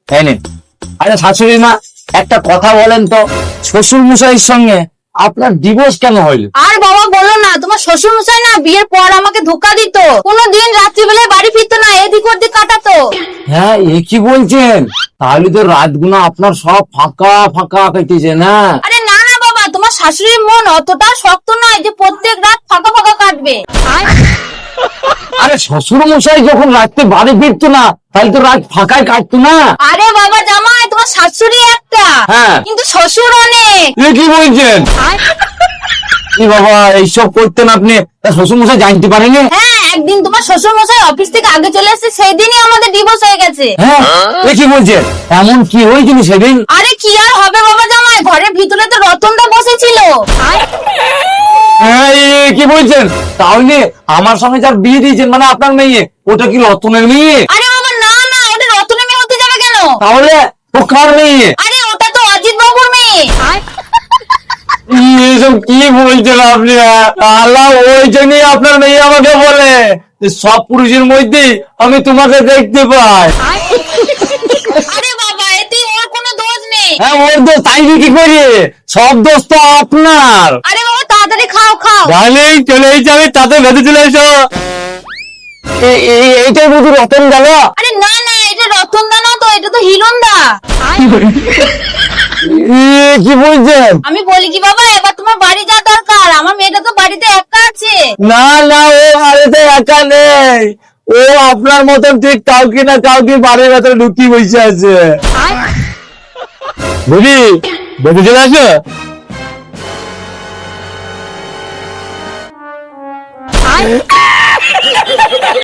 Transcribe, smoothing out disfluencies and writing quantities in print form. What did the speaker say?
তাই না? আচ্ছা শাশুড়ি মা, একটা কথা বলেন তো, শ্বশুর মশাইয়ের সঙ্গে আপনার ডিভোর্স কেন হইল? আর বাবা বলো না, তোমার শ্বশুর মশাই না বিয়ের পর আমাকে ধোকা দিত। কোনোদিন রাত্রিবেলায় বাড়ি ফিরতো না, এদিক ওদিক কাটাতো। হ্যাঁ, এ কি বলছেন? তাহলে তো রাতগুলো আপনার সব ফাঁকা ফাঁকা কাটতেছে না? আরে না না বাবা, তোমার শাশুড়ির মন অতটা শক্ত নয় যে প্রত্যেক রাত ফাঁকা ফাঁকা কাটবে। আরে শ্বশুর মশাই যখন রাত্রে বাড়ি ফিরতো না, তাহলে তো রাত ফাঁকায় কাটতো না? আরে বাবা জামাই, তোমার শাশুড়ি একটা, হ্যাঁ। কিন্তু শ্বশুর অনেক। এ কি বলছেন? কি বাবা, এইসব করতেন আপনি? শ্বশুর মশাই জানতে পারেনি? হ্যাঁ, একদিন তোমার শ্বশুর মশাই অফিস থেকে আগে চলে এসেছে, সেই দিনই আমাদের ডিভোর্স হয়ে গেছে। হ্যাঁ, এ কি বলছেন? এমন কি হয়েছিল সেদিন? আরে কি আর হবে বাবা জামাই, ঘরের ভিতরে তো রতনদা বসেছিল। হ্যাঁ, এ কি বলছেন? তাহলে আমার সঙ্গে যার বিয়ে দিয়েছেন, মানে আপনার মেয়ে, ওটা কি রতনের মেয়ে? আরে বাবা না না, ওটা রতনের মেয়ে হতে যাবে কেন? তাহলে ও কার মেয়ে? আরে ওটা তো অজিত বাবুর মেয়ে। এসব কি বলছেন আপনি? আল্লাহ, ওই জন্যই আপনার মেয়ে আমাকে বলে যে সব পুরুষের মধ্যে আমি তোমাকে দেখতে পাই। আরে বাবা, এতে ওর কোনো দোষ নেই। হ্যাঁ, ওর দোষ তাই কি করি? সব দোষ তো আপনার। আরে বাবা তাড়াতাড়ি খাও খাও। ডার্লিং, চলে এসে আমি তাতে ভেতরে চলে এসো। এইটাই বুঝি রতন গেল? আরে না না, এটা রতনদা না তো, এটা তো হিরণদা। কি বলছেন? আমি বলি কি বাবা, এবার তোমার বাড়ি যাওয়া দরকার, আমার মেয়েটা তো বাড়িতে একা আছে। না না, ও বাড়িতে একা নেই। ও আপনার মতন ঠিক কাউকে না কাউকে বাড়ির ভেতরে ঢুকিয়ে বসে আছে। বুঝি বেঁধে চলে আসো।